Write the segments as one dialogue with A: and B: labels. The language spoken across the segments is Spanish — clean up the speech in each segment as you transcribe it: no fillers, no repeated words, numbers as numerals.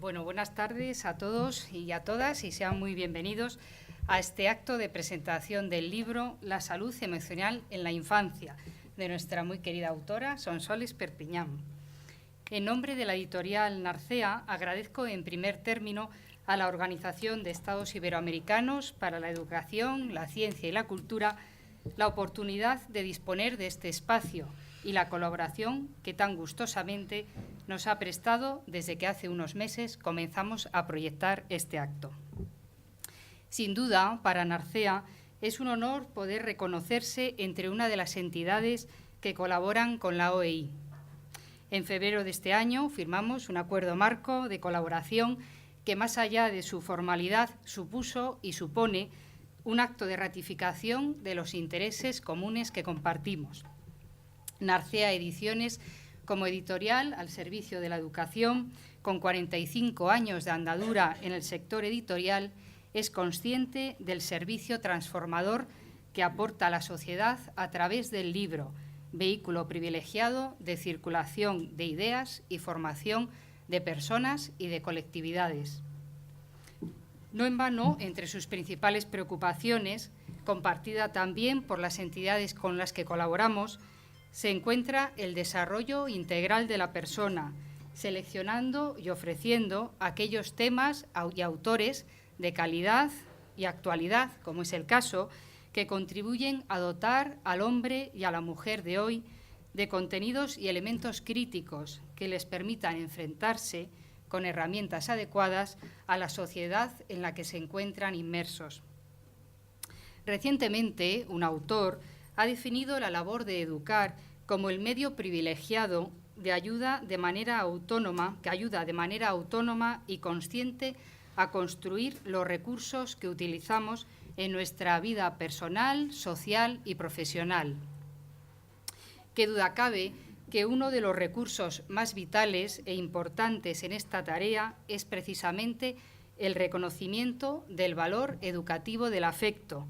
A: Bueno, buenas tardes a todos y a todas y sean muy bienvenidos a este acto de presentación del libro La salud emocional en la infancia, de nuestra muy querida autora Sonsoles Perpiñán. En nombre de la editorial Narcea, agradezco en primer término a la Organización de Estados Iberoamericanos para la Educación, la Ciencia y la Cultura la oportunidad de disponer de este espacio y la colaboración que tan gustosamente nos ha prestado desde que hace unos meses comenzamos a proyectar este acto. Sin duda, para Narcea es un honor poder reconocerse entre una de las entidades que colaboran con la OEI. En febrero de este año firmamos un acuerdo marco de colaboración que, más allá de su formalidad, supuso y supone un acto de ratificación de los intereses comunes que compartimos. Narcea Ediciones, como editorial al servicio de la educación, con 45 años de andadura en el sector editorial, es consciente del servicio transformador que aporta a la sociedad a través del libro, vehículo privilegiado de circulación de ideas y formación de personas y de colectividades. No en vano, entre sus principales preocupaciones, compartida también por las entidades con las que colaboramos, se encuentra el desarrollo integral de la persona, seleccionando y ofreciendo aquellos temas y autores de calidad y actualidad, como es el caso, que contribuyen a dotar al hombre y a la mujer de hoy de contenidos y elementos críticos que les permitan enfrentarse con herramientas adecuadas a la sociedad en la que se encuentran inmersos. Recientemente, un autor ha definido la labor de educar como el medio privilegiado que ayuda de manera autónoma y consciente a construir los recursos que utilizamos en nuestra vida personal, social y profesional. Qué duda cabe que uno de los recursos más vitales e importantes en esta tarea es precisamente el reconocimiento del valor educativo del afecto,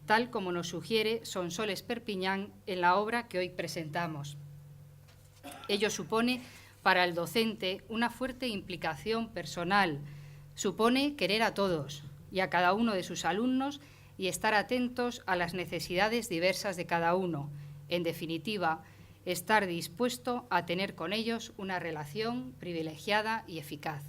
A: tal como nos sugiere Sonsoles Perpiñán en la obra que hoy presentamos. Ello supone para el docente una fuerte implicación personal, supone querer a todos y a cada uno de sus alumnos y estar atentos a las necesidades diversas de cada uno. En definitiva, estar dispuesto a tener con ellos una relación privilegiada y eficaz.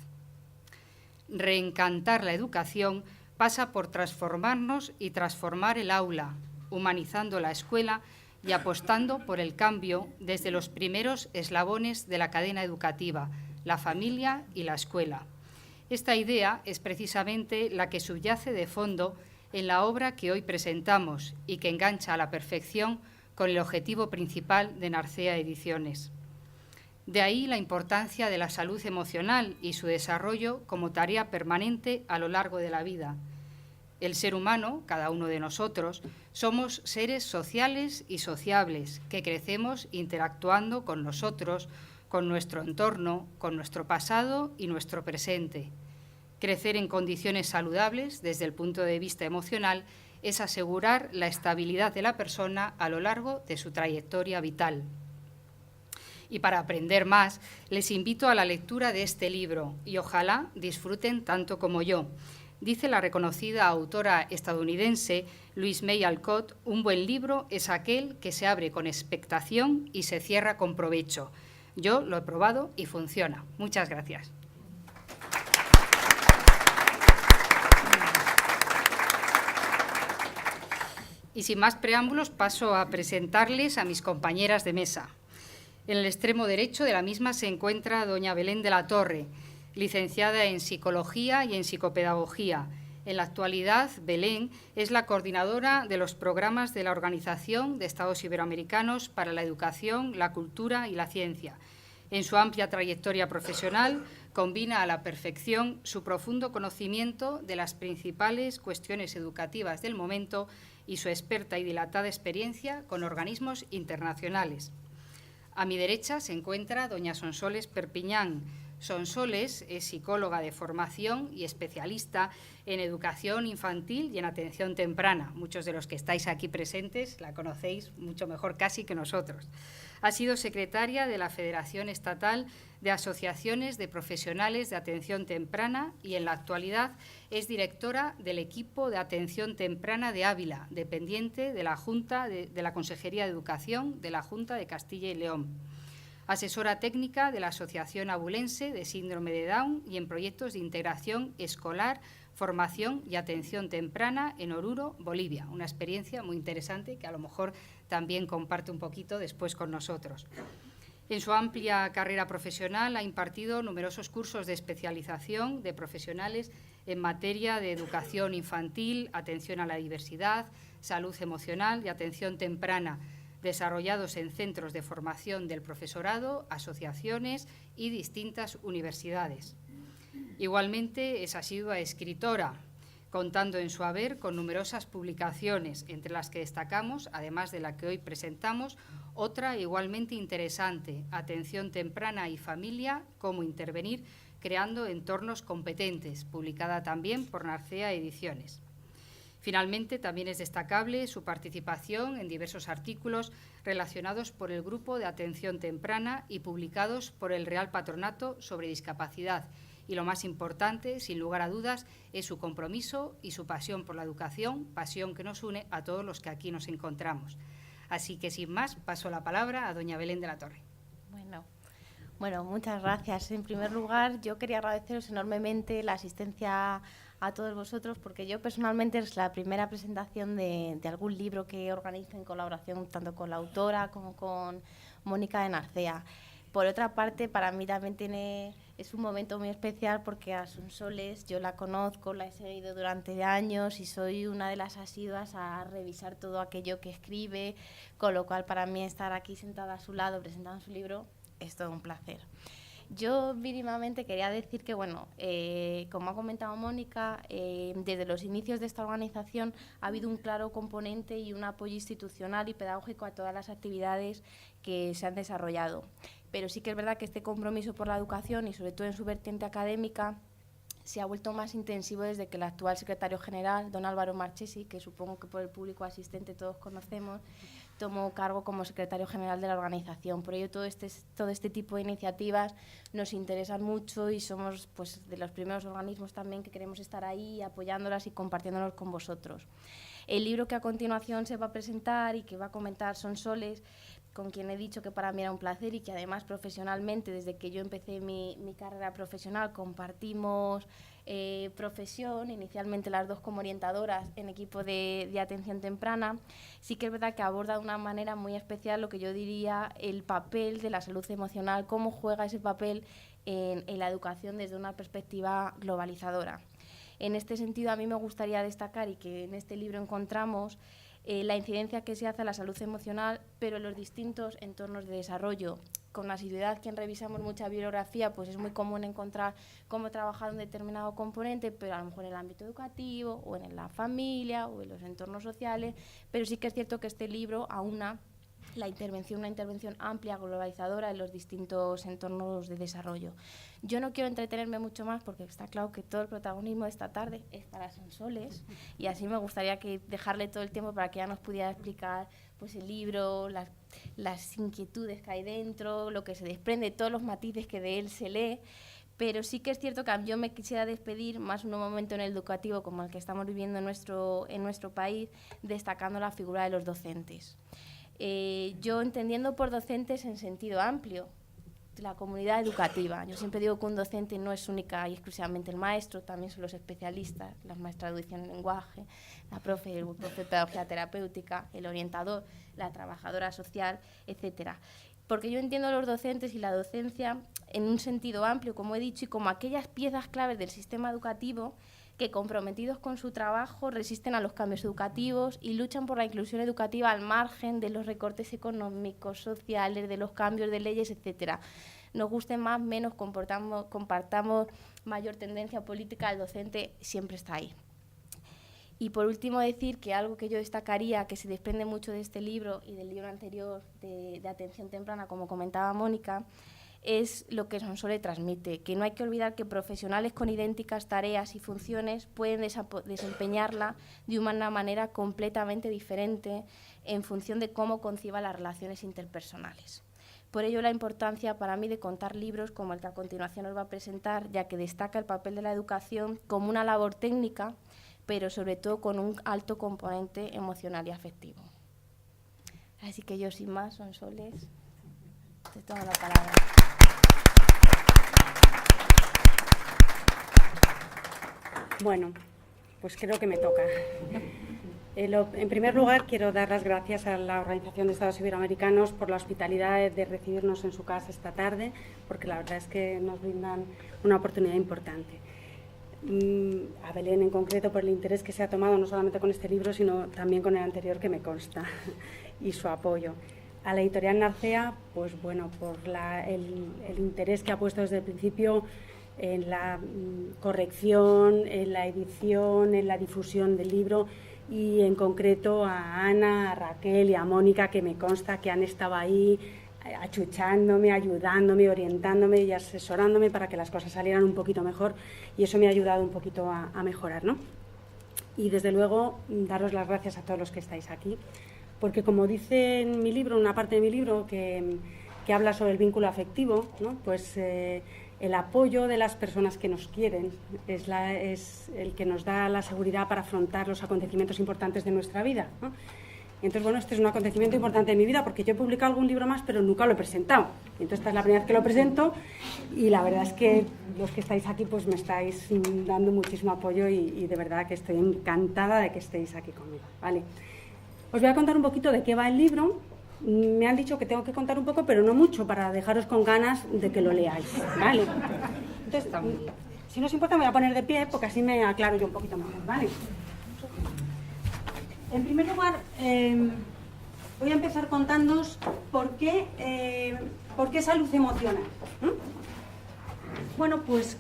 A: Reencantar la educación pasa por transformarnos y transformar el aula, humanizando la escuela y apostando por el cambio desde los primeros eslabones de la cadena educativa, la familia y la escuela. Esta idea es precisamente la que subyace de fondo en la obra que hoy presentamos y que engancha a la perfección con el objetivo principal de Narcea Ediciones. De ahí la importancia de la salud emocional y su desarrollo como tarea permanente a lo largo de la vida. El ser humano, cada uno de nosotros, somos seres sociales y sociables que crecemos interactuando con nosotros, con nuestro entorno, con nuestro pasado y nuestro presente. Crecer en condiciones saludables desde el punto de vista emocional es asegurar la estabilidad de la persona a lo largo de su trayectoria vital. Y para aprender más, les invito a la lectura de este libro y ojalá disfruten tanto como yo. Dice la reconocida autora estadounidense Louise May Alcott, un buen libro es aquel que se abre con expectación y se cierra con provecho. Yo lo he probado y funciona. Muchas gracias. Y sin más preámbulos, paso a presentarles a mis compañeras de mesa. En el extremo derecho de la misma se encuentra doña Belén de la Torre, licenciada en Psicología y en Psicopedagogía. En la actualidad, Belén es la coordinadora de los programas de la Organización de Estados Iberoamericanos para la Educación, la Cultura y la Ciencia. En su amplia trayectoria profesional, combina a la perfección su profundo conocimiento de las principales cuestiones educativas del momento y su experta y dilatada experiencia con organismos internacionales. A mi derecha se encuentra doña Sonsoles Perpiñán, Sonsoles es psicóloga de formación y especialista en educación infantil y en atención temprana. Muchos de los que estáis aquí presentes la conocéis mucho mejor casi que nosotros. Ha sido secretaria de la Federación Estatal de Asociaciones de Profesionales de Atención Temprana y en la actualidad es directora del equipo de atención temprana de Ávila, dependiente de la Junta de la Consejería de Educación de la Junta de Castilla y León. Asesora técnica de la Asociación Abulense de Síndrome de Down y en proyectos de integración escolar, formación y atención temprana en Oruro, Bolivia. Una experiencia muy interesante que a lo mejor también comparte un poquito después con nosotros. En su amplia carrera profesional ha impartido numerosos cursos de especialización de profesionales en materia de educación infantil, atención a la diversidad, salud emocional y atención temprana, desarrollados en centros de formación del profesorado, asociaciones y distintas universidades. Igualmente es asidua escritora, contando en su haber con numerosas publicaciones, entre las que destacamos, además de la que hoy presentamos, otra igualmente interesante, Atención temprana y familia, cómo intervenir creando entornos competentes, publicada también por Narcea Ediciones. Finalmente, también es destacable su participación en diversos artículos relacionados por el Grupo de Atención Temprana y publicados por el Real Patronato sobre Discapacidad. Y lo más importante, sin lugar a dudas, es su compromiso y su pasión por la educación, pasión que nos une a todos los que aquí nos encontramos. Así que, sin más, paso la palabra a doña Belén de la Torre.
B: Bueno, muchas gracias. En primer lugar, yo quería agradeceros enormemente la asistencia a todos vosotros, porque yo personalmente es la primera presentación de algún libro que organizo en colaboración tanto con la autora como con Mónica de Narcea. Por otra parte, para mí también es un momento muy especial porque a Sonsoles yo la conozco, la he seguido durante años y soy una de las asiduas a revisar todo aquello que escribe, con lo cual para mí estar aquí sentada a su lado presentando su libro es todo un placer. Yo mínimamente quería decir que, bueno, como ha comentado Mónica, desde los inicios de esta organización ha habido un claro componente y un apoyo institucional y pedagógico a todas las actividades que se han desarrollado. Pero sí que es verdad que este compromiso por la educación y sobre todo en su vertiente académica se ha vuelto más intensivo desde que el actual secretario general, don Álvaro Marchesi, que supongo que por el público asistente todos conocemos, tomó cargo como secretario general de la organización. Por ello, todo este tipo de iniciativas nos interesan mucho y somos pues, de los primeros organismos también que queremos estar ahí apoyándolas y compartiéndolos con vosotros. El libro que a continuación se va a presentar y que va a comentar Sonsoles, con quien he dicho que para mí era un placer y que además profesionalmente, desde que yo empecé mi carrera profesional, compartimos profesión, inicialmente las dos como orientadoras en equipo de atención temprana. Sí que es verdad que aborda de una manera muy especial lo que yo diría el papel de la salud emocional, cómo juega ese papel en la educación desde una perspectiva globalizadora. En este sentido, a mí me gustaría destacar y que en este libro encontramos la incidencia que se hace a la salud emocional, pero en los distintos entornos de desarrollo. Con asiduidad, quien revisamos mucha bibliografía, pues es muy común encontrar cómo trabajar un determinado componente, pero a lo mejor en el ámbito educativo, o en la familia, o en los entornos sociales, pero sí que es cierto que este libro aúna una intervención amplia, globalizadora en los distintos entornos de desarrollo. Yo no quiero entretenerme mucho más porque está claro que todo el protagonismo de esta tarde es para Sonsoles y así me gustaría dejarle todo el tiempo para que ella nos pudiera explicar pues, el libro, las inquietudes que hay dentro, lo que se desprende, todos los matices que de él se lee. Pero sí que es cierto que yo me quisiera despedir más en un momento en el educativo como el que estamos viviendo en nuestro país, destacando la figura de los docentes. Yo entendiendo por docentes en sentido amplio, la comunidad educativa. Yo siempre digo que un docente no es única y exclusivamente el maestro, también son los especialistas, las maestras de audición y lenguaje, el profe de pedagogía terapéutica, el orientador, la trabajadora social, etcétera. Porque yo entiendo a los docentes y la docencia en un sentido amplio, como he dicho, y como aquellas piezas claves del sistema educativo que, comprometidos con su trabajo, resisten a los cambios educativos y luchan por la inclusión educativa al margen de los recortes económicos, sociales, de los cambios de leyes, etcétera. Nos guste más, menos, compartamos mayor tendencia política, el docente siempre está ahí. Y por último decir que algo que yo destacaría, que se desprende mucho de este libro y del libro anterior de atención temprana, como comentaba Mónica, es lo que Sonsole transmite, que no hay que olvidar que profesionales con idénticas tareas y funciones pueden desempeñarla de una manera completamente diferente en función de cómo conciba las relaciones interpersonales. Por ello, la importancia para mí de contar libros como el que a continuación os va a presentar, ya que destaca el papel de la educación como una labor técnica, pero sobre todo con un alto componente emocional y afectivo. Así que yo, sin más, Sonsoles, te tomo la palabra.
C: Bueno, pues creo que me toca. En primer lugar, quiero dar las gracias a la Organización de Estados Iberoamericanos por la hospitalidad de recibirnos en su casa esta tarde, porque la verdad es que nos brindan una oportunidad importante. A Belén en concreto por el interés que se ha tomado no solamente con este libro, sino también con el anterior, que me consta, y su apoyo. A la editorial Narcea, pues bueno, por el interés que ha puesto desde el principio en la corrección, en la edición, en la difusión del libro, y en concreto a Ana, a Raquel y a Mónica, que me consta que han estado ahí achuchándome, ayudándome, orientándome y asesorándome para que las cosas salieran un poquito mejor, y eso me ha ayudado un poquito a mejorar, ¿no? Y desde luego daros las gracias a todos los que estáis aquí, porque como dice en mi libro, una parte de mi libro que habla sobre el vínculo afectivo, ¿no? Pues el apoyo de las personas que nos quieren es el que nos da la seguridad para afrontar los acontecimientos importantes de nuestra vida, ¿no? Entonces, bueno, este es un acontecimiento importante de mi vida, porque yo he publicado algún libro más, pero nunca lo he presentado. Entonces, esta es la primera vez que lo presento, y la verdad es que los que estáis aquí pues me estáis dando muchísimo apoyo, y de verdad que estoy encantada de que estéis aquí conmigo, ¿vale? Os voy a contar un poquito de qué va el libro. Me han dicho que tengo que contar un poco, pero no mucho, para dejaros con ganas de que lo leáis, ¿vale? Entonces, si no os importa, me voy a poner de pie, porque así me aclaro yo un poquito mejor, ¿vale? En primer lugar, voy a empezar contándoos por qué salud emocional. Bueno, pues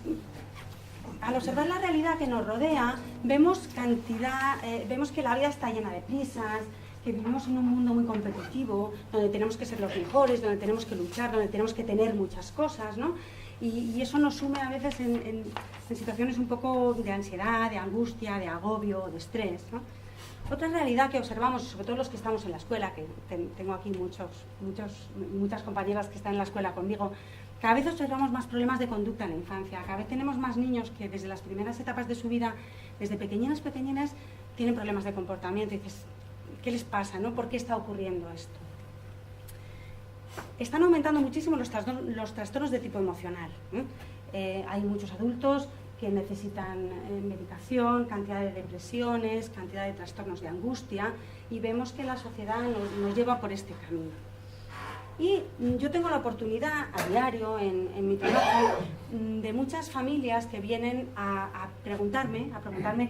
C: al observar la realidad que nos rodea, vemos que la vida está llena de prisas, que vivimos en un mundo muy competitivo, donde tenemos que ser los mejores, donde tenemos que luchar, donde tenemos que tener muchas cosas, ¿no? Y eso nos sume a veces en situaciones un poco de ansiedad, de angustia, de agobio, de estrés, ¿no? Otra realidad que observamos, sobre todo los que estamos en la escuela, que tengo aquí muchas compañeras que están en la escuela conmigo, cada vez observamos más problemas de conducta en la infancia, cada vez tenemos más niños que desde las primeras etapas de su vida, desde pequeñinas, tienen problemas de comportamiento, y dices, ¿qué les pasa, no? ¿Por qué está ocurriendo esto? Están aumentando muchísimo los trastornos de tipo emocional, ¿eh? Hay muchos adultos que necesitan medicación, cantidad de depresiones, cantidad de trastornos de angustia, y vemos que la sociedad nos lleva por este camino. Y yo tengo la oportunidad a diario en mi trabajo de muchas familias que vienen a preguntarme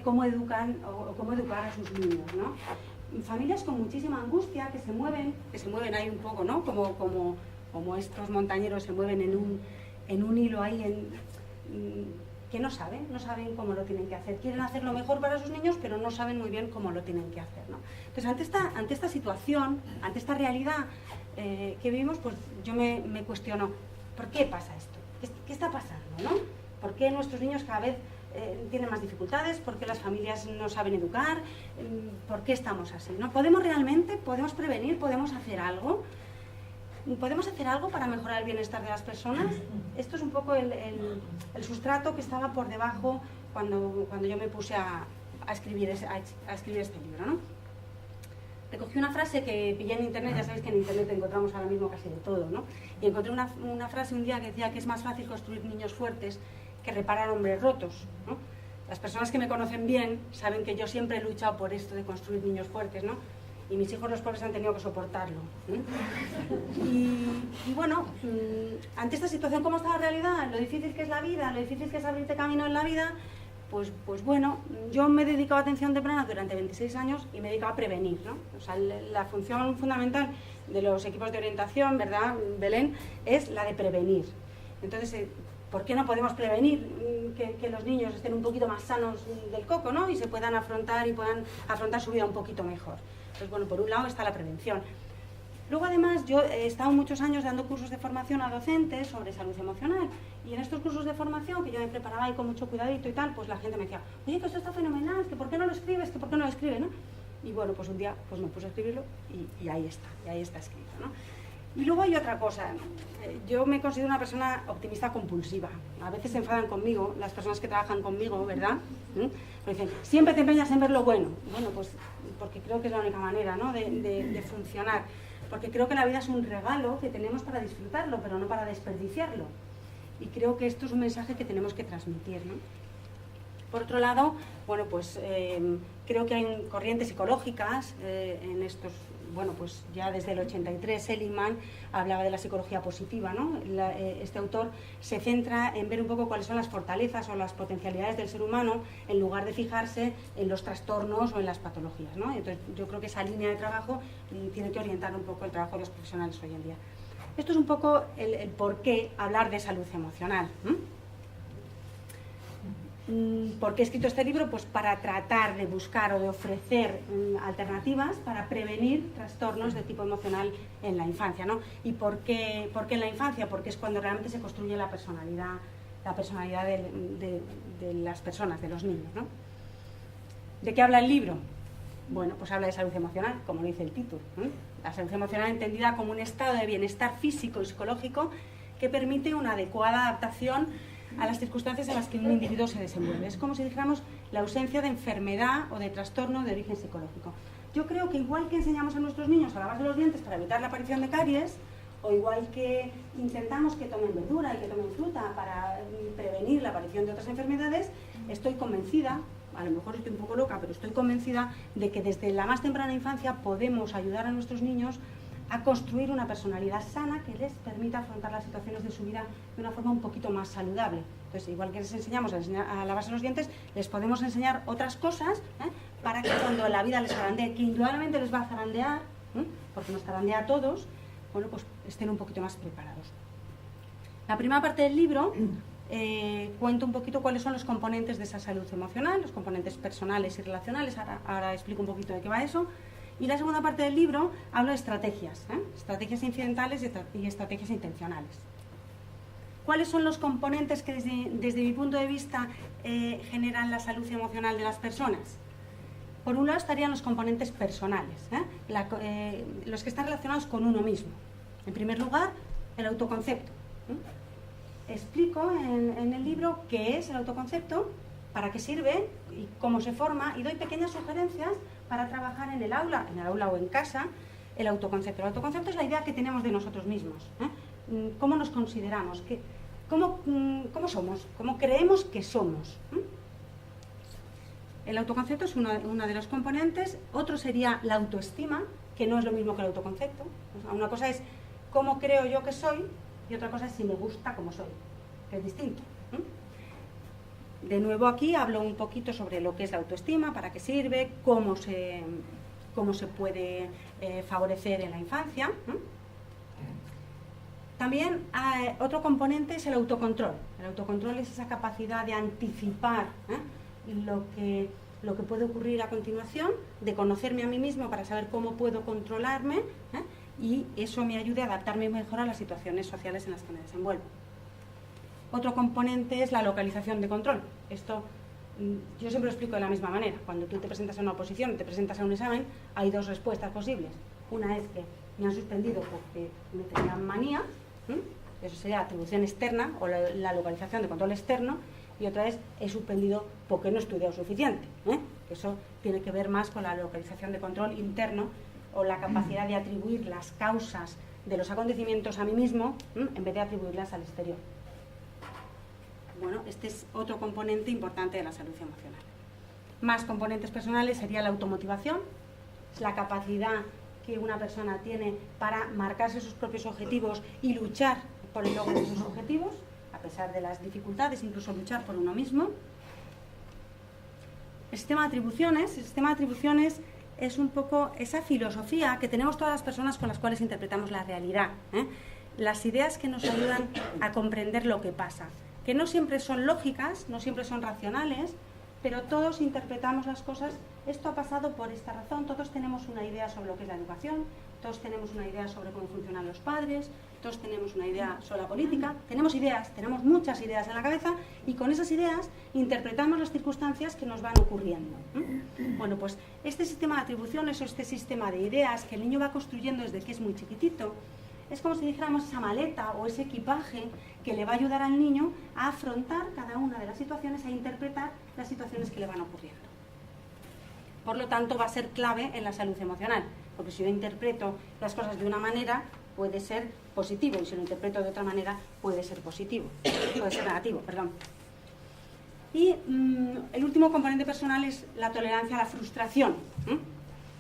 C: cómo educan o cómo educar a sus niños, ¿no? Familias con muchísima angustia que se mueven ahí un poco, ¿no? Como estos montañeros se mueven en un hilo ahí que no saben cómo lo tienen que hacer. Quieren hacer lo mejor para sus niños, pero no saben muy bien cómo lo tienen que hacer, ¿no? Entonces, ante esta situación, ante esta realidad que vivimos, pues yo me cuestiono, ¿por qué pasa esto? ¿Qué está pasando, no? ¿Por qué nuestros niños cada vez tienen más dificultades? ¿Por qué las familias no saben educar? ¿Por qué estamos así, no? ¿Podemos prevenir? ¿Podemos hacer algo? ¿Podemos hacer algo para mejorar el bienestar de las personas? Esto es un poco el sustrato que estaba por debajo cuando yo me puse a escribir este libro, ¿no? Recogí una frase que pillé en internet, ya sabéis que en internet encontramos ahora mismo casi de todo, ¿no? Y encontré una frase un día que decía que es más fácil construir niños fuertes que reparar hombres rotos, ¿no? Las personas que me conocen bien saben que yo siempre he luchado por esto de construir niños fuertes, ¿no? Y mis hijos los pobres han tenido que soportarlo, ¿eh? Y bueno, ante esta situación, ¿cómo está la realidad? Lo difícil que es la vida, lo difícil que es abrirte camino en la vida, pues bueno, yo me he dedicado a atención temprana durante 26 años y me he dedicado a prevenir, ¿no? O sea, la función fundamental de los equipos de orientación, ¿verdad, Belén? Es la de prevenir. Entonces, ¿por qué no podemos prevenir que los niños estén un poquito más sanos del coco, ¿no? Y se puedan afrontar su vida un poquito mejor? Entonces, bueno, por un lado está la prevención. Luego, además, yo he estado muchos años dando cursos de formación a docentes sobre salud emocional, y en estos cursos de formación, que yo me preparaba ahí con mucho cuidadito y tal, pues la gente me decía, oye, que esto está fenomenal, que por qué no lo escribes, que por qué no lo escribes, ¿no? Y bueno, pues un día pues me puse a escribirlo y ahí está escrito, ¿no? Y luego hay otra cosa, yo me considero una persona optimista compulsiva. A veces se enfadan conmigo, las personas que trabajan conmigo, ¿verdad? Me dicen, siempre te empeñas en ver lo bueno. Bueno, pues porque creo que es la única manera, ¿no?, de funcionar. Porque creo que la vida es un regalo que tenemos para disfrutarlo, pero no para desperdiciarlo. Y creo que esto es un mensaje que tenemos que transmitir, ¿no? Por otro lado, bueno, pues creo que hay corrientes psicológicas en estos, bueno, pues ya desde el 83 Seligman hablaba de la psicología positiva, ¿no? Este autor se centra en ver un poco cuáles son las fortalezas o las potencialidades del ser humano en lugar de fijarse en los trastornos o en las patologías, ¿no? Entonces yo creo que esa línea de trabajo tiene que orientar un poco el trabajo de los profesionales hoy en día. Esto es un poco el por qué hablar de salud emocional. ¿Por qué he escrito este libro? Pues para tratar de buscar o de ofrecer alternativas para prevenir trastornos de tipo emocional en la infancia, ¿no? ¿Y por qué en la infancia? Porque es cuando realmente se construye la personalidad de las personas, de los niños, ¿no? ¿De qué habla el libro? Bueno, pues habla de salud emocional, como lo dice el título, ¿eh? La salud emocional entendida como un estado de bienestar físico y psicológico que permite una adecuada adaptación a las circunstancias en las que un individuo se desenvuelve. Es como si dijéramos la ausencia de enfermedad o de trastorno de origen psicológico. Yo creo que igual que enseñamos a nuestros niños a lavarse los dientes para evitar la aparición de caries, o igual que intentamos que tomen verdura y que tomen fruta para prevenir la aparición de otras enfermedades, estoy convencida, a lo mejor estoy un poco loca, pero estoy convencida de que desde la más temprana infancia podemos ayudar a nuestros niños a construir una personalidad sana que les permita afrontar las situaciones de su vida de una forma un poquito más saludable. Entonces, igual que les enseñamos a lavarse los dientes, les podemos enseñar otras cosas para que cuando la vida les zarandee, que indudablemente les va a zarandear, porque nos zarandea a todos, bueno, pues estén un poquito más preparados. La primera parte del libro cuento un poquito cuáles son los componentes de esa salud emocional, los componentes personales y relacionales, ahora explico un poquito de qué va eso. Y la segunda parte del libro habla de estrategias, estrategias incidentales y estrategias intencionales. ¿Cuáles son los componentes que desde mi punto de vista generan la salud emocional de las personas? Por un lado estarían los componentes personales, los que están relacionados con uno mismo. En primer lugar, el autoconcepto. Explico en el libro qué es el autoconcepto, para qué sirve y cómo se forma, y doy pequeñas sugerencias para trabajar en el aula o en casa, el autoconcepto. El autoconcepto es la idea que tenemos de nosotros mismos, cómo nos consideramos, cómo somos, cómo creemos que somos. El autoconcepto es una de los componentes. Otro sería la autoestima, que no es lo mismo que el autoconcepto. Una cosa es cómo creo yo que soy y otra cosa es si me gusta como soy, que es distinto. De nuevo aquí hablo un poquito sobre lo que es la autoestima, para qué sirve, cómo se puede favorecer en la infancia. También otro componente es el autocontrol. El autocontrol es esa capacidad de anticipar lo que puede ocurrir a continuación, de conocerme a mí mismo para saber cómo puedo controlarme, y eso me ayude a adaptarme mejor a las situaciones sociales en las que me desenvuelvo. Otro componente es la localización de control. Esto yo siempre lo explico de la misma manera. Cuando tú te presentas a una oposición, te presentas a un examen, hay dos respuestas posibles. Una es que me han suspendido porque me tenían manía, eso sería atribución externa o la localización de control externo, y otra es he suspendido porque no he estudiado suficiente. Eso tiene que ver más con la localización de control interno o la capacidad de atribuir las causas de los acontecimientos a mí mismo en vez de atribuirlas al exterior. Bueno, este es otro componente importante de la salud emocional. Más componentes personales sería la automotivación, es la capacidad que una persona tiene para marcarse sus propios objetivos y luchar por el logro de esos objetivos, a pesar de las dificultades, incluso luchar por uno mismo. El sistema de atribuciones es un poco esa filosofía que tenemos todas las personas con las cuales interpretamos la realidad, las ideas que nos ayudan a comprender lo que pasa, que no siempre son lógicas, no siempre son racionales, pero todos interpretamos las cosas, esto ha pasado por esta razón, todos tenemos una idea sobre lo que es la educación, todos tenemos una idea sobre cómo funcionan los padres, todos tenemos una idea sobre la política, tenemos ideas, tenemos muchas ideas en la cabeza y con esas ideas interpretamos las circunstancias que nos van ocurriendo. Bueno, pues este sistema de atribuciones o este sistema de ideas que el niño va construyendo desde que es muy chiquitito, es como si dijéramos esa maleta o ese equipaje que le va a ayudar al niño a afrontar cada una de las situaciones, a interpretar las situaciones que le van ocurriendo. Por lo tanto, va a ser clave en la salud emocional, porque si yo interpreto las cosas de una manera, puede ser positivo, y si lo interpreto de otra manera, puede ser positivo, puede ser negativo, perdón. Y el último componente personal es la tolerancia a la frustración,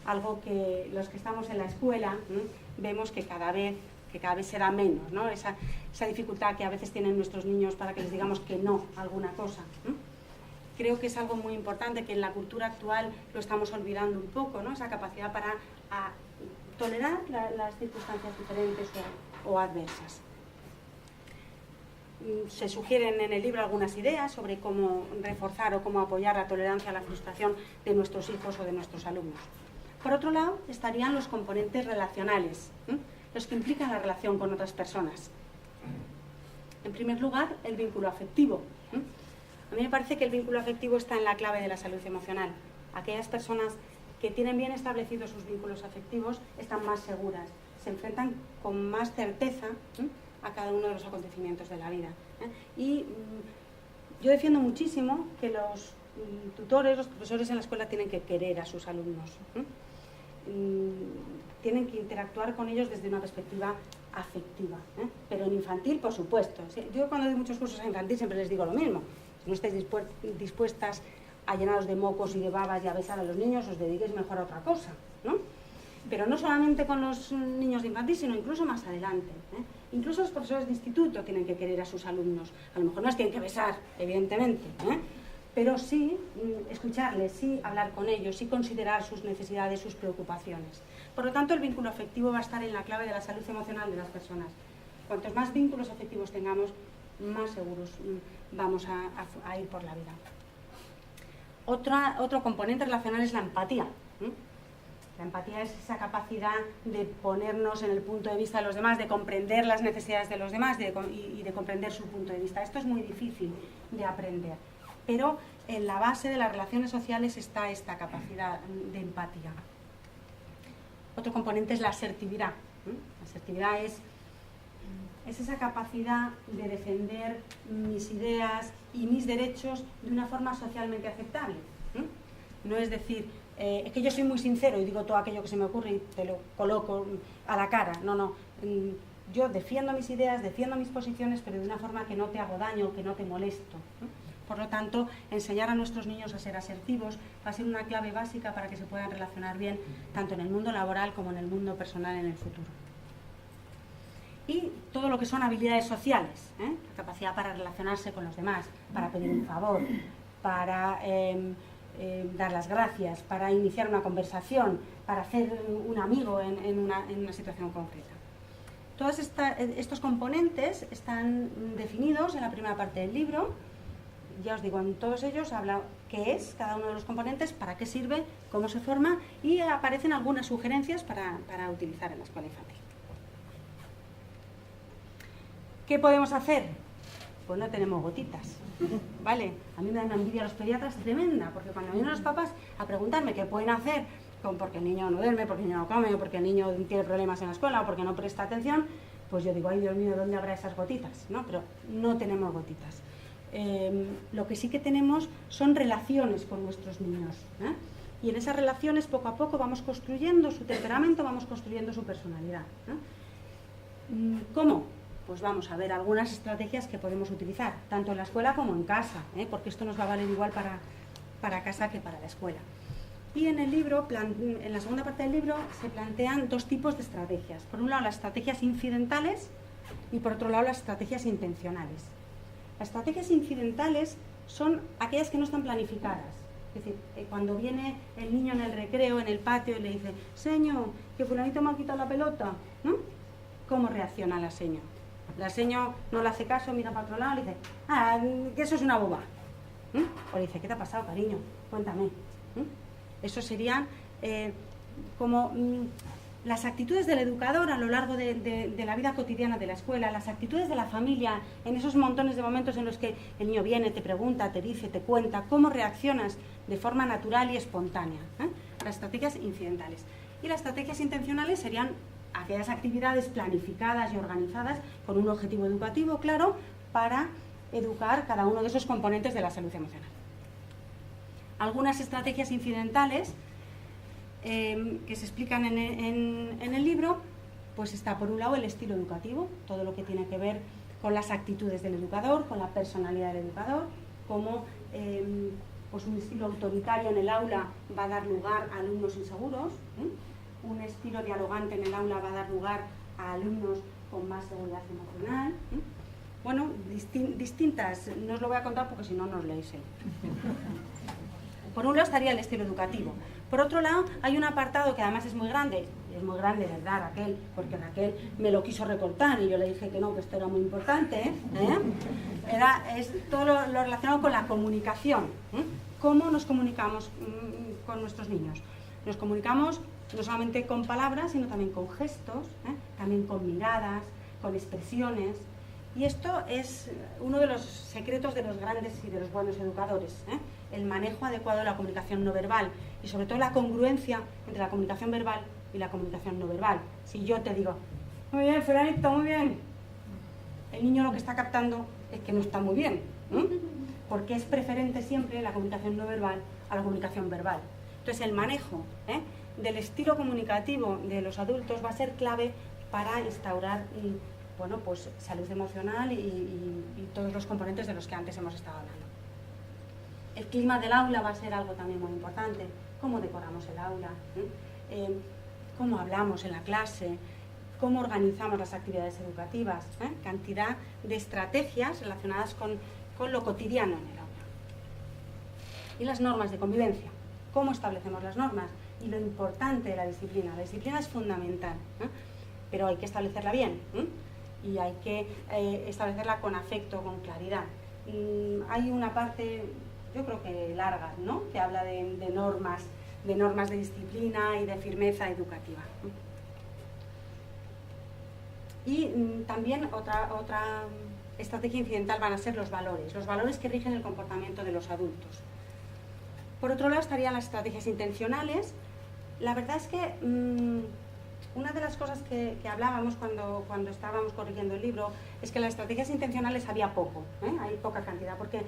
C: algo que los que estamos en la escuela vemos que cada vez será menos, ¿no? Esa dificultad que a veces tienen nuestros niños para que les digamos que no a alguna cosa. Creo que es algo muy importante que en la cultura actual lo estamos olvidando un poco, ¿no? Esa capacidad para tolerar las circunstancias diferentes o adversas. Se sugieren en el libro algunas ideas sobre cómo reforzar o cómo apoyar la tolerancia a la frustración de nuestros hijos o de nuestros alumnos. Por otro lado, estarían los componentes relacionales, los que implican la relación con otras personas. En primer lugar, el vínculo afectivo. A mí me parece que el vínculo afectivo está en la clave de la salud emocional. Aquellas personas que tienen bien establecidos sus vínculos afectivos están más seguras, se enfrentan con más certeza a cada uno de los acontecimientos de la vida. Y yo defiendo muchísimo que los tutores, los profesores en la escuela tienen que querer a sus alumnos. Tienen que interactuar con ellos desde una perspectiva afectiva, pero en infantil, por supuesto. Yo cuando doy muchos cursos a infantil siempre les digo lo mismo. Si no estáis dispuestas a llenaros de mocos y de babas y a besar a los niños, os dediquéis mejor a otra cosa, ¿no? Pero no solamente con los niños de infantil, sino incluso más adelante. Incluso los profesores de instituto tienen que querer a sus alumnos. A lo mejor no les tienen que besar, evidentemente, pero sí escucharles, sí hablar con ellos, sí considerar sus necesidades, sus preocupaciones. Por lo tanto, el vínculo afectivo va a estar en la clave de la salud emocional de las personas. Cuantos más vínculos afectivos tengamos, más seguros vamos a ir por la vida. Otro componente relacional es la empatía. La empatía es esa capacidad de ponernos en el punto de vista de los demás, de comprender las necesidades de los demás y de comprender su punto de vista. Esto es muy difícil de aprender, pero en la base de las relaciones sociales está esta capacidad de empatía. Otro componente es la asertividad. La asertividad es esa capacidad de defender mis ideas y mis derechos de una forma socialmente aceptable. No es decir, es que yo soy muy sincero y digo todo aquello que se me ocurre y te lo coloco a la cara. No. Yo defiendo mis ideas, defiendo mis posiciones, pero de una forma que no te hago daño, que no te molesto. Por lo tanto, enseñar a nuestros niños a ser asertivos va a ser una clave básica para que se puedan relacionar bien, tanto en el mundo laboral como en el mundo personal en el futuro. Y todo lo que son habilidades sociales, la capacidad para relacionarse con los demás, para pedir un favor, para dar las gracias, para iniciar una conversación, para hacer un amigo en una situación concreta. Todos estos componentes están definidos en la primera parte del libro. Ya os digo, en todos ellos habla qué es cada uno de los componentes, para qué sirve, cómo se forma, y aparecen algunas sugerencias para utilizar en la escuela infantil. ¿Qué podemos hacer? Pues no tenemos gotitas, ¿vale? A mí me da una envidia a los pediatras tremenda, porque cuando vienen los papás a preguntarme qué pueden hacer porque el niño no duerme, porque el niño no come, o porque el niño tiene problemas en la escuela, o porque no presta atención, pues yo digo, ay Dios mío, ¿dónde habrá esas gotitas? ¿No? Pero no tenemos gotitas. Lo que sí que tenemos son relaciones con nuestros niños, y en esas relaciones poco a poco vamos construyendo su temperamento, vamos construyendo su personalidad. ¿Cómo? Pues vamos a ver algunas estrategias que podemos utilizar, tanto en la escuela como en casa, porque esto nos va a valer igual para casa que para la escuela. Y en el libro, en la segunda parte del libro, se plantean dos tipos de estrategias. Por un lado, las estrategias incidentales y por otro lado, las estrategias intencionales. Las estrategias incidentales son aquellas que no están planificadas. Es decir, cuando viene el niño en el recreo, en el patio, y le dice, señor, que fulanito me ha quitado la pelota, ¿no? ¿Cómo reacciona la seño? La seño no le hace caso, mira para otro lado y le dice, que eso es una boba. O le dice, ¿qué te ha pasado, cariño? Cuéntame. Eso serían como las actitudes del educador a lo largo de la vida cotidiana de la escuela, las actitudes de la familia, en esos montones de momentos en los que el niño viene, te pregunta, te dice, te cuenta, cómo reaccionas de forma natural y espontánea. Las estrategias incidentales. Y las estrategias intencionales serían aquellas actividades planificadas y organizadas con un objetivo educativo claro para educar cada uno de esos componentes de la salud emocional. Algunas estrategias incidentales que se explican en el libro, pues está por un lado el estilo educativo, todo lo que tiene que ver con las actitudes del educador, con la personalidad del educador, como pues un estilo autoritario en el aula va a dar lugar a alumnos inseguros, un estilo dialogante en el aula va a dar lugar a alumnos con más seguridad emocional. Bueno, distintas, no os lo voy a contar porque si no, no os leéis. Por un lado estaría el estilo educativo. Por otro lado, hay un apartado que además es muy grande, ¿verdad, Raquel? Porque Raquel me lo quiso recortar y yo le dije que no, que esto era muy importante. Es todo lo relacionado con la comunicación. ¿Cómo nos comunicamos con nuestros niños? Nos comunicamos no solamente con palabras, sino también con gestos, también con miradas, con expresiones. Y esto es uno de los secretos de los grandes y de los buenos educadores, el manejo adecuado de la comunicación no verbal y sobre todo la congruencia entre la comunicación verbal y la comunicación no verbal. Si yo te digo, muy bien, fulanito, muy bien, el niño lo que está captando es que no está muy bien, porque es preferente siempre la comunicación no verbal a la comunicación verbal. Entonces el manejo del estilo comunicativo de los adultos va a ser clave para instaurar bueno, pues salud emocional y todos los componentes de los que antes hemos estado hablando. El clima del aula va a ser algo también muy importante. Cómo decoramos el aula, cómo hablamos en la clase, cómo organizamos las actividades educativas, cantidad de estrategias relacionadas con lo cotidiano en el aula. Y las normas de convivencia. Cómo establecemos las normas y lo importante de la disciplina. La disciplina es fundamental, pero hay que establecerla bien. Y hay que establecerla con afecto, con claridad. Hay una parte, yo creo que larga, ¿no?, que habla de normas de disciplina y de firmeza educativa. Y también otra estrategia incidental van a ser los valores que rigen el comportamiento de los adultos. Por otro lado estarían las estrategias intencionales. La verdad es que una de las cosas que hablábamos cuando estábamos corrigiendo el libro es que las estrategias intencionales había poco, hay poca cantidad, porque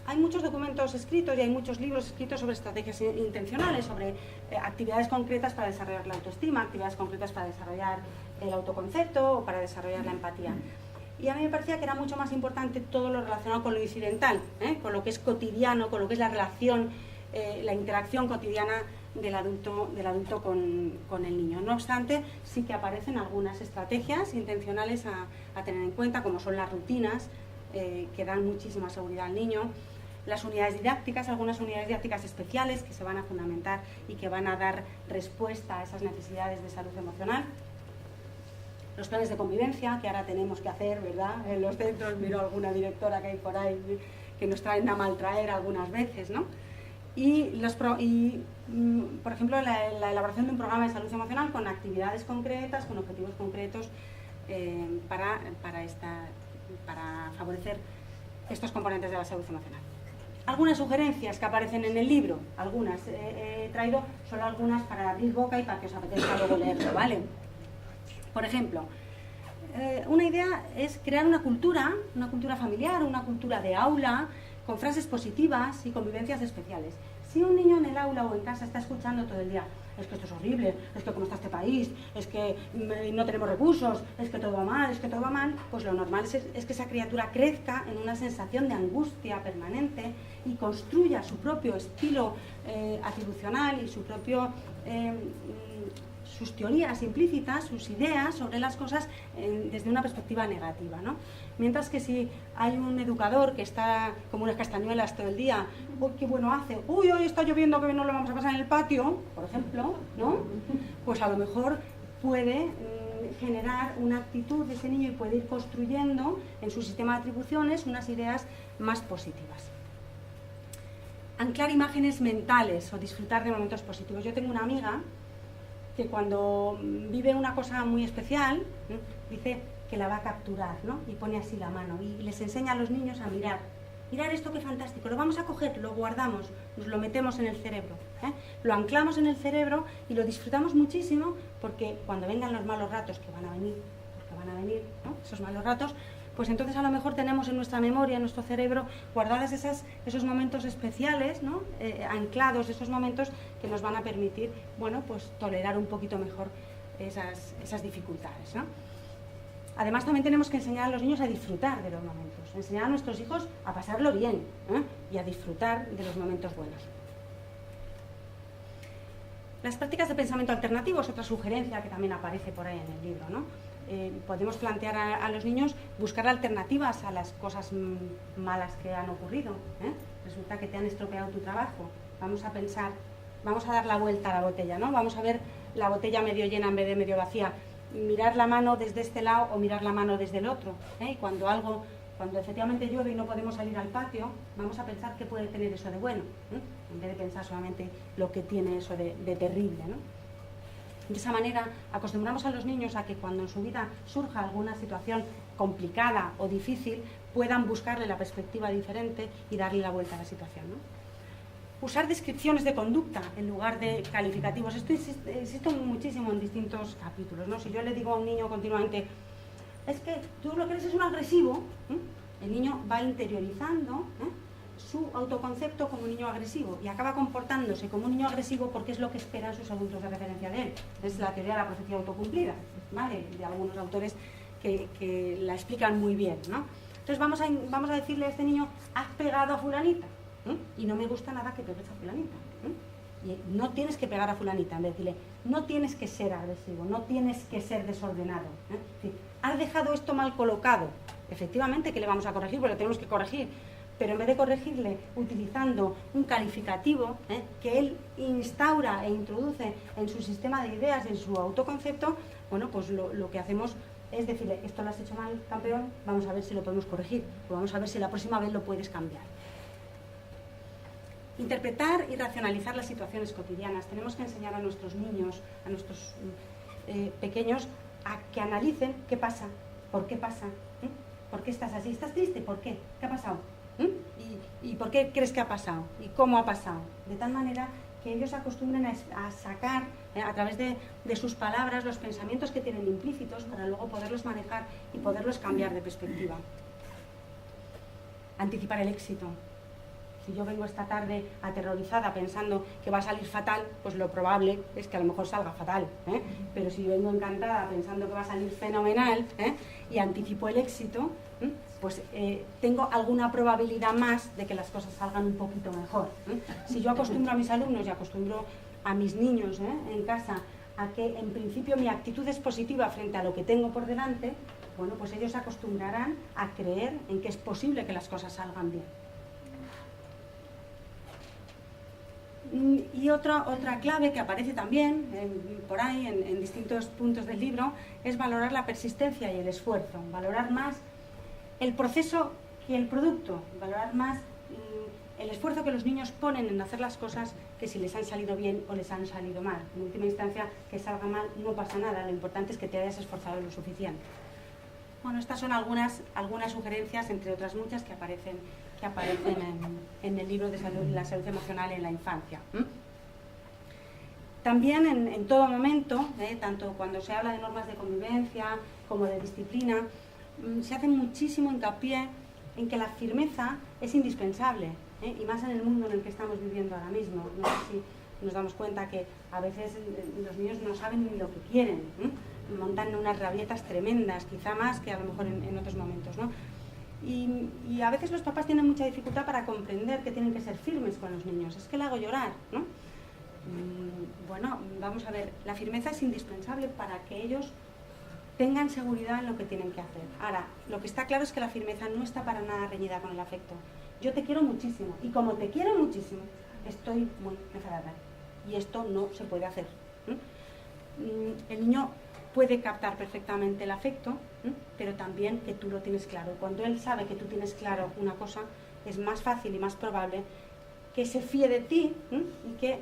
C: hay muchos documentos escritos y hay muchos libros escritos sobre estrategias intencionales, sobre actividades concretas para desarrollar la autoestima, actividades concretas para desarrollar el autoconcepto o para desarrollar la empatía. Y a mí me parecía que era mucho más importante todo lo relacionado con lo incidental, con lo que es cotidiano, con lo que es la relación, la interacción cotidiana del adulto con el niño. No obstante, sí que aparecen algunas estrategias intencionales a tener en cuenta, como son las rutinas, que dan muchísima seguridad al niño, las unidades didácticas, algunas unidades didácticas especiales que se van a fundamentar y que van a dar respuesta a esas necesidades de salud emocional, los planes de convivencia que ahora tenemos que hacer, ¿verdad?, en los centros. Miro alguna directora que hay por ahí que nos traen a maltraer algunas veces, ¿no? Por ejemplo, la elaboración de un programa de salud emocional con actividades concretas, con objetivos concretos para favorecer estos componentes de la salud emocional. Algunas sugerencias que aparecen en el libro, algunas he traído solo algunas para abrir boca y para que os apetezca luego leerlo, ¿vale? Por ejemplo, una idea es crear una cultura familiar, una cultura de aula, con frases positivas y convivencias especiales. Si un niño en el aula o en casa está escuchando todo el día, es que esto es horrible, es que cómo está este país, es que no tenemos recursos, es que todo va mal, pues lo normal es que esa criatura crezca en una sensación de angustia permanente y construya su propio estilo atribucional y sus teorías implícitas, sus ideas sobre las cosas desde una perspectiva negativa, ¿no? Mientras que si hay un educador que está como unas castañuelas todo el día, ¡uy, qué bueno hace! ¡Uy, hoy está lloviendo que no lo vamos a pasar en el patio!, por ejemplo, ¿no?, pues a lo mejor puede generar una actitud de ese niño y puede ir construyendo en su sistema de atribuciones unas ideas más positivas. anclar imágenes mentales o disfrutar de momentos positivos. Yo tengo una amiga que cuando vive una cosa muy especial, dice que la va a capturar, ¿no? Y pone así la mano y les enseña a los niños a mirar. Mirad esto, qué fantástico, lo vamos a coger, lo guardamos, nos lo metemos en el cerebro, lo anclamos en el cerebro y lo disfrutamos muchísimo, porque cuando vengan los malos ratos, que van a venir, ¿no? Esos malos ratos, pues entonces a lo mejor tenemos en nuestra memoria, en nuestro cerebro, guardadas esos momentos especiales, ¿no? Anclados, esos momentos que nos van a permitir, bueno, pues tolerar un poquito mejor esas dificultades, ¿no? Además, también tenemos que enseñar a los niños a disfrutar de los momentos, enseñar a nuestros hijos a pasarlo bien, y a disfrutar de los momentos buenos. Las prácticas de pensamiento alternativo es otra sugerencia que también aparece por ahí en el libro, ¿no? Podemos plantear a los niños buscar alternativas a las cosas malas que han ocurrido. Resulta que te han estropeado tu trabajo. Vamos a pensar, vamos a dar la vuelta a la botella, ¿no? Vamos a ver la botella medio llena en vez de medio vacía. Mirar la mano desde este lado o mirar la mano desde el otro, Y cuando efectivamente llueve y no podemos salir al patio, vamos a pensar qué puede tener eso de bueno, en vez de pensar solamente lo que tiene eso de terrible, ¿no? De esa manera acostumbramos a los niños a que cuando en su vida surja alguna situación complicada o difícil, puedan buscarle la perspectiva diferente y darle la vuelta a la situación, ¿no? Usar descripciones de conducta en lugar de calificativos. Esto existe muchísimo en distintos capítulos, ¿no? Si yo le digo a un niño continuamente, es que tú lo que eres es un agresivo, el niño va interiorizando su autoconcepto como un niño agresivo y acaba comportándose como un niño agresivo porque es lo que esperan sus adultos de referencia de él. Es la teoría de la profecía autocumplida, ¿vale? De algunos autores que la explican muy bien, ¿no? Entonces vamos a decirle a este niño, has pegado a fulanita. Y no me gusta nada que pegues a fulanita. Y no tienes que pegar a fulanita, en vez de decirle, no tienes que ser agresivo, no tienes que ser desordenado. Es decir, has dejado esto mal colocado. Efectivamente que le vamos a corregir, porque lo tenemos que corregir. Pero en vez de corregirle utilizando un calificativo que él instaura e introduce en su sistema de ideas, en su autoconcepto, bueno, pues lo que hacemos es decirle, esto lo has hecho mal, campeón, vamos a ver si lo podemos corregir, o vamos a ver si la próxima vez lo puedes cambiar. Interpretar y racionalizar las situaciones cotidianas. Tenemos que enseñar a nuestros niños, a nuestros pequeños, a que analicen qué pasa, por qué pasa, por qué estás así, estás triste, ¿por qué? ¿Qué ha pasado? ¿Y por qué crees que ha pasado? ¿Y cómo ha pasado? De tal manera que ellos se acostumbren a sacar a través de sus palabras los pensamientos que tienen implícitos para luego poderlos manejar y poderlos cambiar de perspectiva. Anticipar el éxito. Si yo vengo esta tarde aterrorizada pensando que va a salir fatal, pues lo probable es que a lo mejor salga fatal, Pero si yo vengo encantada pensando que va a salir fenomenal, y anticipo el éxito, pues tengo alguna probabilidad más de que las cosas salgan un poquito mejor. Si yo acostumbro a mis alumnos y acostumbro a mis niños en casa a que en principio mi actitud es positiva frente a lo que tengo por delante, bueno, pues ellos se acostumbrarán a creer en que es posible que las cosas salgan bien. Y otra clave que aparece también por ahí en distintos puntos del libro es valorar la persistencia y el esfuerzo, valorar más el proceso que el producto, valorar más el esfuerzo que los niños ponen en hacer las cosas que si les han salido bien o les han salido mal. En última instancia, que salga mal no pasa nada, lo importante es que te hayas esforzado lo suficiente. Bueno, estas son algunas sugerencias, entre otras muchas, que aparecen en el libro de la salud emocional en la infancia. También en todo momento, tanto cuando se habla de normas de convivencia como de disciplina, se hace muchísimo hincapié en que la firmeza es indispensable, y más en el mundo en el que estamos viviendo ahora mismo. No sé si nos damos cuenta que a veces los niños no saben ni lo que quieren, montan unas rabietas tremendas, quizá más que a lo mejor en otros momentos, ¿no? Y a veces los papás tienen mucha dificultad para comprender que tienen que ser firmes con los niños. Es que le hago llorar, ¿no? Bueno, vamos a ver, la firmeza es indispensable para que ellos tengan seguridad en lo que tienen que hacer. Ahora, lo que está claro es que la firmeza no está para nada reñida con el afecto. Yo te quiero muchísimo, y como te quiero muchísimo, estoy muy enfadada. Y esto no se puede hacer. El niño puede captar perfectamente el afecto, pero también que tú lo tienes claro. Cuando él sabe que tú tienes claro una cosa, es más fácil y más probable que se fíe de ti y que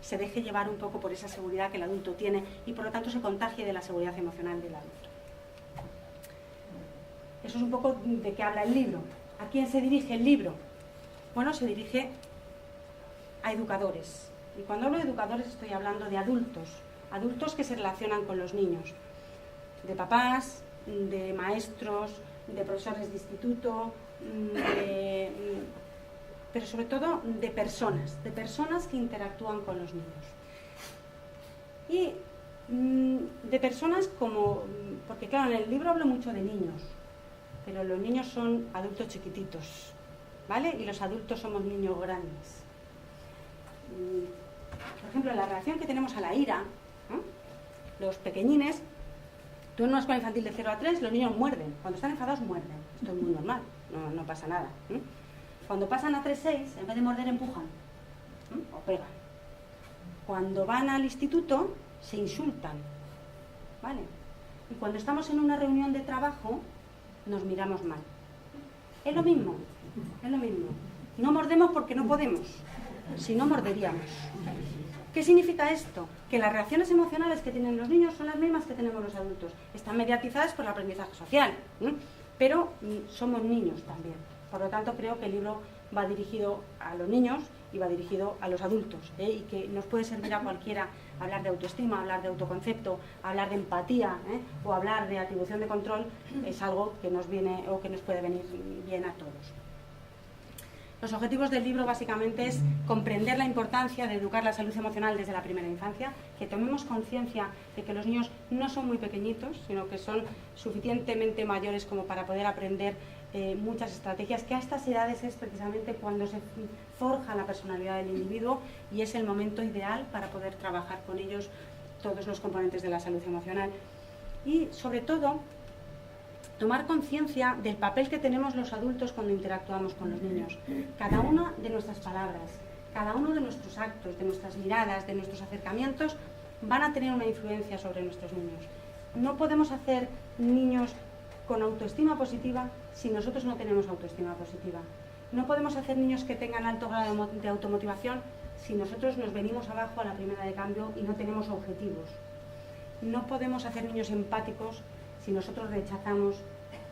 C: se deje llevar un poco por esa seguridad que el adulto tiene y por lo tanto se contagie de la seguridad emocional del adulto. Eso es un poco de qué habla el libro. ¿A quién se dirige el libro? Bueno, se dirige a educadores. Y cuando hablo de educadores estoy hablando de adultos, adultos que se relacionan con los niños, de papás, de maestros, de profesores de instituto, pero sobre todo de personas que interactúan con los niños. Y de personas como, porque claro, en el libro hablo mucho de niños, pero los niños son adultos chiquititos, ¿vale? Y los adultos somos niños grandes. Por ejemplo, en la reacción que tenemos a la ira, ¿no? Los pequeñines, tú en una escuela infantil de 0 a 3, los niños muerden. Cuando están enfadados, muerden. Esto es muy normal, no pasa nada. Cuando pasan a 3-6, en vez de morder, empujan o pegan. Cuando van al instituto, se insultan, ¿vale? Y cuando estamos en una reunión de trabajo, nos miramos mal. Es lo mismo. No mordemos porque no podemos, si no morderíamos. ¿Qué significa esto? Que las reacciones emocionales que tienen los niños son las mismas que tenemos los adultos. Están mediatizadas por el aprendizaje social, pero somos niños también. Por lo tanto, creo que el libro va dirigido a los niños y va dirigido a los adultos, y que nos puede servir a cualquiera hablar de autoestima, hablar de autoconcepto, hablar de empatía, o hablar de atribución de control. Es algo que nos viene o que nos puede venir bien a todos. Los objetivos del libro básicamente es comprender la importancia de educar la salud emocional desde la primera infancia, que tomemos conciencia de que los niños no son muy pequeñitos, sino que son suficientemente mayores como para poder aprender muchas estrategias, que a estas edades es precisamente cuando se forja la personalidad del individuo y es el momento ideal para poder trabajar con ellos todos los componentes de la salud emocional. Y sobre todo, tomar conciencia del papel que tenemos los adultos cuando interactuamos con los niños. Cada una de nuestras palabras, cada uno de nuestros actos, de nuestras miradas, de nuestros acercamientos, van a tener una influencia sobre nuestros niños. No podemos hacer niños con autoestima positiva si nosotros no tenemos autoestima positiva. No podemos hacer niños que tengan alto grado de automotivación si nosotros nos venimos abajo a la primera de cambio y no tenemos objetivos. No podemos hacer niños empáticos si nosotros rechazamos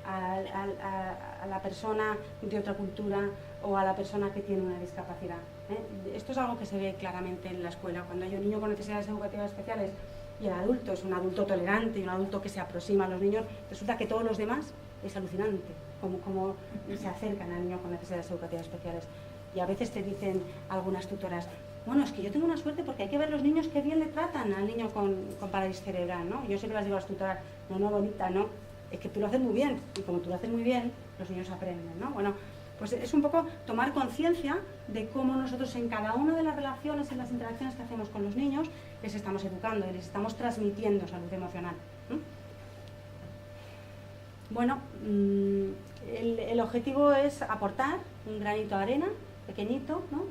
C: a la persona de otra cultura o a la persona que tiene una discapacidad. Esto es algo que se ve claramente en la escuela. Cuando hay un niño con necesidades educativas especiales y el adulto es un adulto tolerante y un adulto que se aproxima a los niños, resulta que todos los demás es alucinante cómo se acercan al niño con necesidades educativas especiales. Y a veces te dicen algunas tutoras, bueno, es que yo tengo una suerte porque hay que ver los niños qué bien le tratan al niño con parálisis cerebral, ¿no? Yo siempre les digo a las tutoras, no, bonita, no, es que tú lo haces muy bien, y como tú lo haces muy bien, los niños aprenden, ¿no? Bueno, pues es un poco tomar conciencia de cómo nosotros en cada una de las relaciones, en las interacciones que hacemos con los niños, les estamos educando y les estamos transmitiendo salud emocional. Bueno, el objetivo es aportar un granito de arena, pequeñito, ¿no?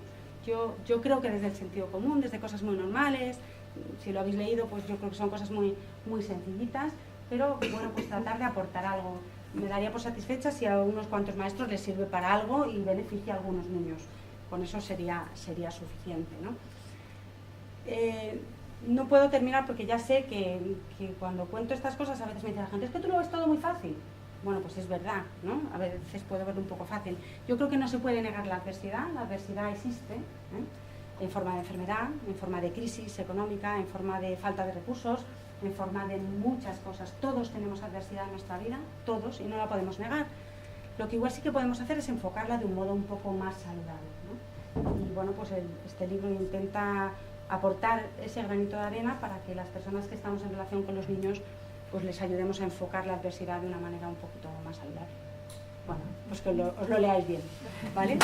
C: Yo creo que desde el sentido común, desde cosas muy normales, si lo habéis leído, pues yo creo que son cosas muy sencillitas, pero bueno, pues tratar de aportar algo. Me daría por satisfecha si a unos cuantos maestros les sirve para algo y beneficia a algunos niños. Con eso sería suficiente, ¿no? No puedo terminar porque ya sé que cuando cuento estas cosas a veces me dice la gente, es que tú lo ves todo muy fácil. Bueno, pues es verdad, ¿no? A veces puedo verlo un poco fácil. Yo creo que no se puede negar la adversidad existe, en forma de enfermedad, en forma de crisis económica, en forma de falta de recursos, en forma de muchas cosas. Todos tenemos adversidad en nuestra vida, todos, y no la podemos negar. Lo que igual sí que podemos hacer es enfocarla de un modo un poco más saludable, ¿no? Y bueno, pues este libro intenta aportar ese granito de arena para que las personas que estamos en relación con los niños pues les ayudemos a enfocar la adversidad de una manera un poquito más saludable. Bueno, pues que os lo leáis bien, ¿vale?